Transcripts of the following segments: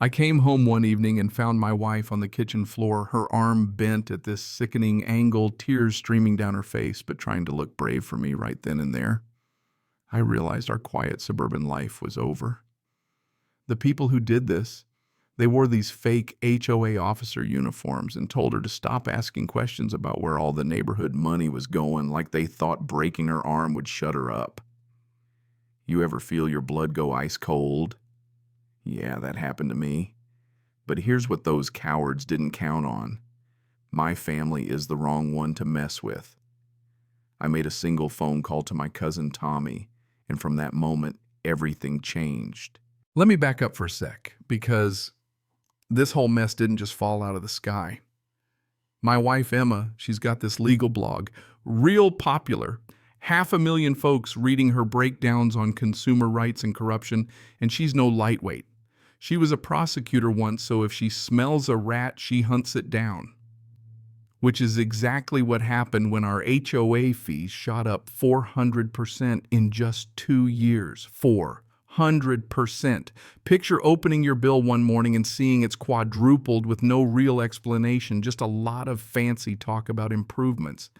I came home one evening and found my wife on the kitchen floor, her arm bent at this sickening angle, tears streaming down her face, but trying to look brave for me right then and there. I realized our quiet suburban life was over. The people who did this, they wore these fake HOA officer uniforms and told her to stop asking questions about where all the neighborhood money was going, like they thought breaking her arm would shut her up. You ever feel your blood go ice cold? Yeah, that happened to me. But here's what those cowards didn't count on. My family is the wrong one to mess with. I made a single phone call to my cousin Tommy, and from that moment, everything changed. Let me back up for a sec, because this whole mess didn't just fall out of the sky. My wife Emma, she's got this legal blog, real popular. 500,000 folks reading her breakdowns on consumer rights and corruption, and she's no lightweight. She was a prosecutor once, so if she smells a rat, she hunts it down. Which is exactly what happened when our HOA fees shot up 400% in just 2 years. 400%. Picture opening your bill one morning and seeing it's quadrupled with no real explanation, just a lot of fancy talk about improvements.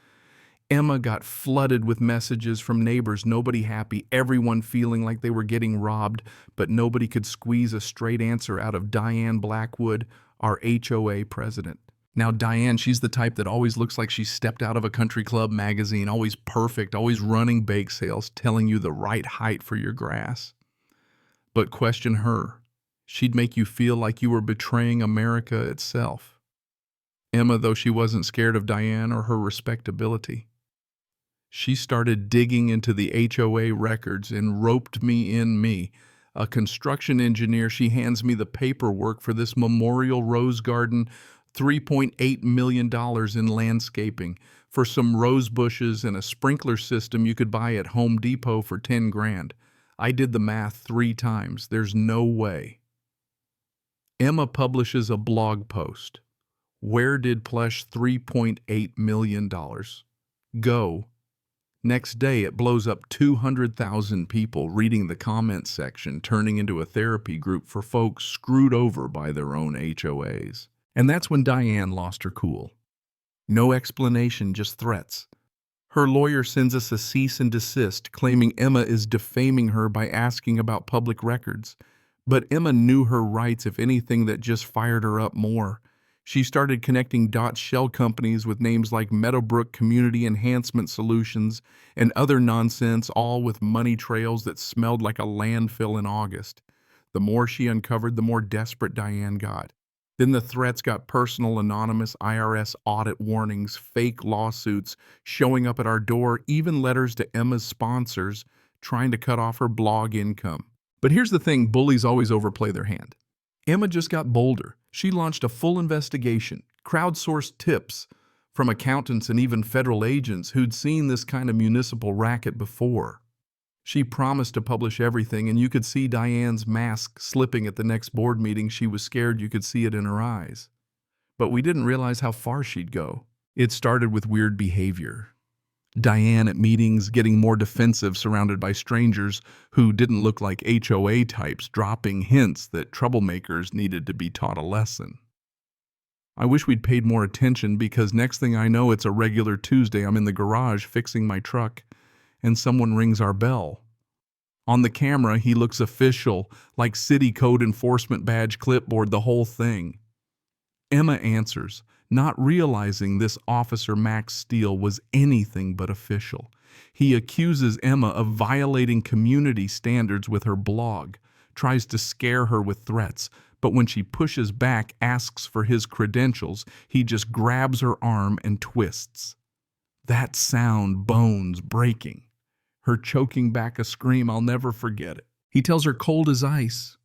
Emma got flooded with messages from neighbors, nobody happy, everyone feeling like they were getting robbed, but nobody could squeeze a straight answer out of Diane Blackwood, our HOA president. Now, Diane, she's the type that always looks like she stepped out of a country club magazine, always perfect, always running bake sales, telling you the right height for your grass. But question her. She'd make you feel like you were betraying America itself. Emma, though she wasn't scared of Diane or her respectability, she started digging into the HOA records and roped me in. A construction engineer, she hands me the paperwork for this memorial rose garden, $3.8 million in landscaping, for some rose bushes and a sprinkler system you could buy at Home Depot for 10 grand. I did the math 3 times. There's no way. Emma publishes a blog post. Where did plush $3.8 million go? Next day, it blows up 200,000 people reading the comments section, turning into a therapy group for folks screwed over by their own HOAs. And that's when Diane lost her cool. No explanation, just threats. Her lawyer sends us a cease and desist, claiming Emma is defaming her by asking about public records. But Emma knew her rights, if anything, that just fired her up more. She started connecting shell companies with names like Meadowbrook Community Enhancement Solutions and other nonsense, all with money trails that smelled like a landfill in August. The more she uncovered, the more desperate Diane got. Then the threats got personal, anonymous IRS audit warnings, fake lawsuits showing up at our door, even letters to Emma's sponsors trying to cut off her blog income. But here's the thing, bullies always overplay their hand. Emma just got bolder. She launched a full investigation, crowdsourced tips from accountants and even federal agents who'd seen this kind of municipal racket before. She promised to publish everything, and you could see Diane's mask slipping at the next board meeting. She was scared you could see it in her eyes. But we didn't realize how far she'd go. It started with weird behavior. Diane at meetings getting more defensive, surrounded by strangers who didn't look like HOA types, dropping hints that troublemakers needed to be taught a lesson. I wish we'd paid more attention, because next thing I know, it's a regular Tuesday. I'm in the garage fixing my truck, and someone rings our bell. On the camera, he looks official, like city code enforcement badge, clipboard, the whole thing. Emma answers, not realizing this officer Max Steele was anything but official. He accuses Emma of violating community standards with her blog, tries to scare her with threats, but when she pushes back, asks for his credentials, he just grabs her arm and twists. That sound, bones breaking. Her choking back a scream, I'll never forget it. He tells her cold as ice.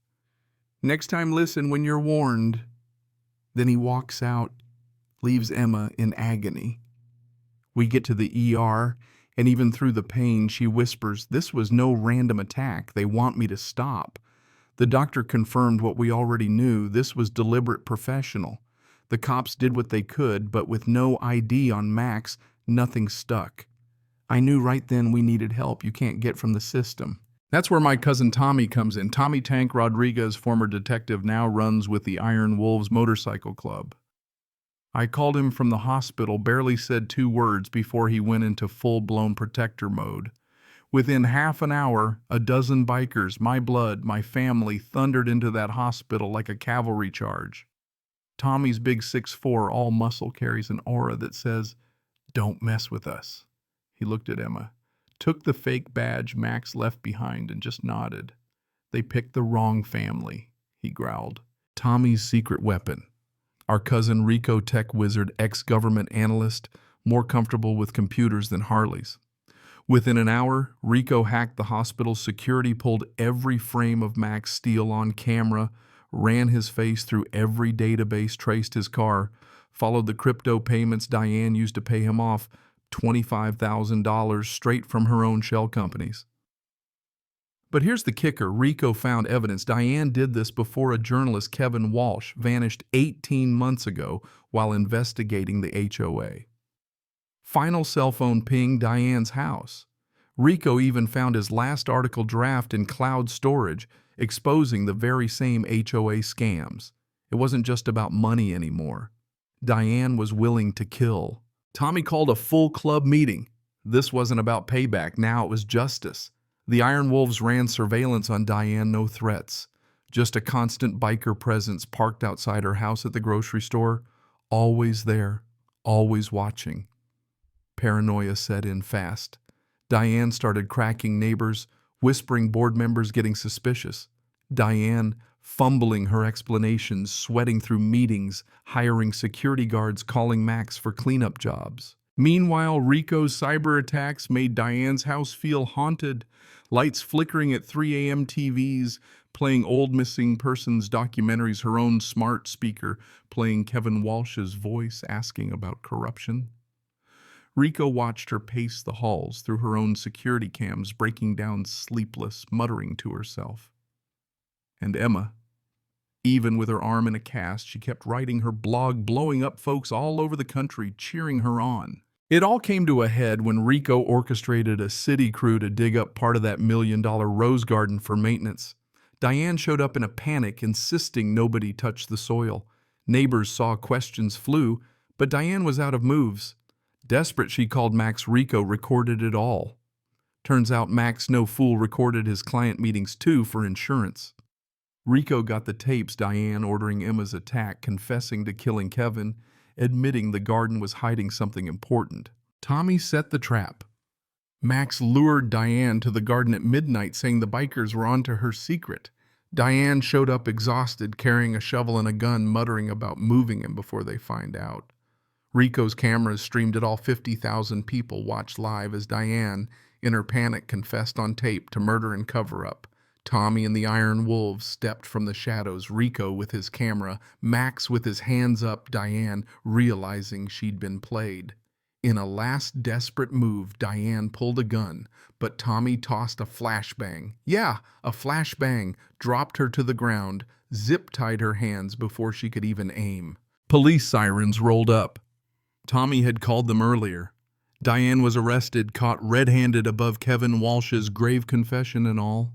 Next time listen when you're warned. Then he walks out, leaves Emma in agony. We get to the ER, and even through the pain, she whispers, "This was no random attack. They want me to stop." The doctor confirmed what we already knew. This was deliberate, professional. The cops did what they could, but with no ID on Max, nothing stuck. I knew right then we needed help you can't get from the system. That's where my cousin Tommy comes in. Tommy Tank Rodriguez, former detective, now runs with the Iron Wolves Motorcycle Club. I called him from the hospital, barely said 2 words before he went into full-blown protector mode. Within half an hour, a dozen bikers, my blood, my family, thundered into that hospital like a cavalry charge. Tommy's big 6'4", all muscle, carries an aura that says, "Don't mess with us." He looked at Emma, took the fake badge Max left behind, and just nodded. "They picked the wrong family," he growled. Tommy's secret weapon. Our cousin Rico, tech wizard, ex-government analyst, more comfortable with computers than Harleys. Within an hour, Rico hacked the hospital's security, pulled every frame of Max Steel on camera, ran his face through every database, traced his car, followed the crypto payments Diane used to pay him off, $25,000 straight from her own shell companies. But here's the kicker. Rico found evidence. Diane did this before a journalist, Kevin Walsh, vanished 18 months ago while investigating the HOA. Final cell phone ping, Diane's house. Rico even found his last article draft in cloud storage, exposing the very same HOA scams. It wasn't just about money anymore. Diane was willing to kill. Tommy called a full club meeting. This wasn't about payback. Now it was justice. The Iron Wolves ran surveillance on Diane, no threats. Just a constant biker presence parked outside her house at the grocery store. Always there, always watching. Paranoia set in fast. Diane started cracking neighbors, whispering board members, getting suspicious. Diane fumbling her explanations, sweating through meetings, hiring security guards, calling Max for cleanup jobs. Meanwhile, Rico's cyber attacks made Diane's house feel haunted. Lights flickering at 3 a.m. TVs, playing old missing persons documentaries, her own smart speaker playing Kevin Walsh's voice asking about corruption. Rico watched her pace the halls through her own security cams, breaking down sleepless, muttering to herself. And Emma, even with her arm in a cast, she kept writing her blog, blowing up folks all over the country, cheering her on. It all came to a head when Rico orchestrated a city crew to dig up part of that $1 million rose garden for maintenance. Diane showed up in a panic, insisting nobody touch the soil. Neighbors saw, questions flew, but Diane was out of moves. Desperate, she called Max. Rico recorded it all. Turns out Max, no fool, recorded his client meetings too for insurance. Rico got the tapes, Diane ordering Emma's attack, confessing to killing Kevin, admitting the garden was hiding something important. Tommy set the trap. Max lured Diane to the garden at midnight, saying the bikers were onto her secret. Diane showed up exhausted, carrying a shovel and a gun, muttering about moving him before they find out. Rico's cameras streamed it all. 50,000 people watched live as Diane, in her panic, confessed on tape to murder and cover-up. Tommy and the Iron Wolves stepped from the shadows, Rico with his camera, Max with his hands up, Diane realizing she'd been played. In a last desperate move, Diane pulled a gun, but Tommy tossed a flashbang. Yeah, a flashbang, dropped her to the ground, zip-tied her hands before she could even aim. Police sirens rolled up. Tommy had called them earlier. Diane was arrested, caught red-handed above Kevin Walsh's grave confession and all.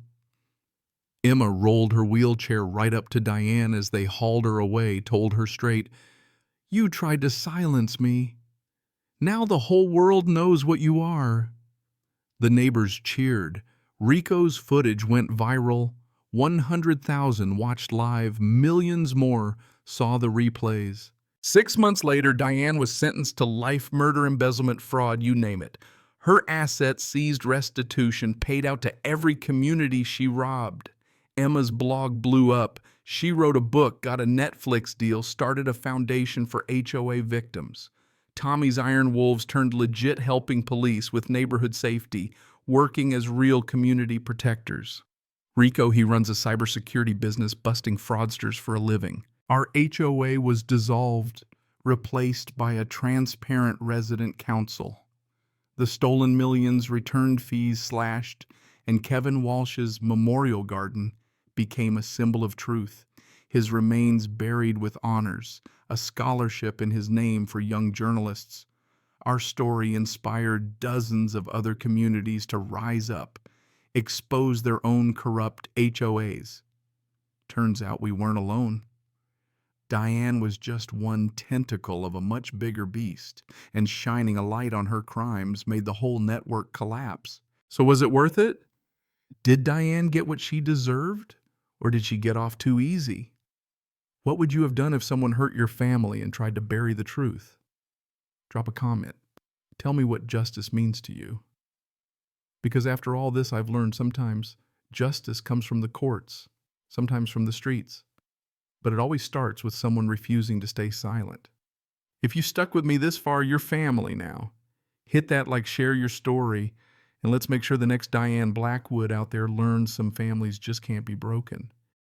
Emma rolled her wheelchair right up to Diane as they hauled her away, told her straight, "You tried to silence me. Now the whole world knows what you are." The neighbors cheered. Rico's footage went viral. 100,000 watched live. Millions more saw the replays. 6 months later, Diane was sentenced to life, murder, embezzlement, fraud, you name it. Her assets seized, restitution paid out to every community she robbed. Emma's blog blew up. She wrote a book, got a Netflix deal, started a foundation for HOA victims. Tommy's Iron Wolves turned legit, helping police with neighborhood safety, working as real community protectors. Rico, he runs a cybersecurity business busting fraudsters for a living. Our HOA was dissolved, replaced by a transparent resident council. The stolen millions, returned fees slashed, and Kevin Walsh's memorial garden became a symbol of truth, his remains buried with honors, a scholarship in his name for young journalists. Our story inspired dozens of other communities to rise up, expose their own corrupt HOAs. Turns out we weren't alone. Diane was just one tentacle of a much bigger beast, and shining a light on her crimes made the whole network collapse. So was it worth it? Did Diane get what she deserved? Or did she get off too easy? What would you have done if someone hurt your family and tried to bury the truth? Drop a comment. Tell me what justice means to you. Because after all this, I've learned sometimes justice comes from the courts, sometimes from the streets. But it always starts with someone refusing to stay silent. If you stuck with me this far, you're family now. Hit that like, share your story, and let's make sure the next Diane Blackwood out there learns some families just can't be broken.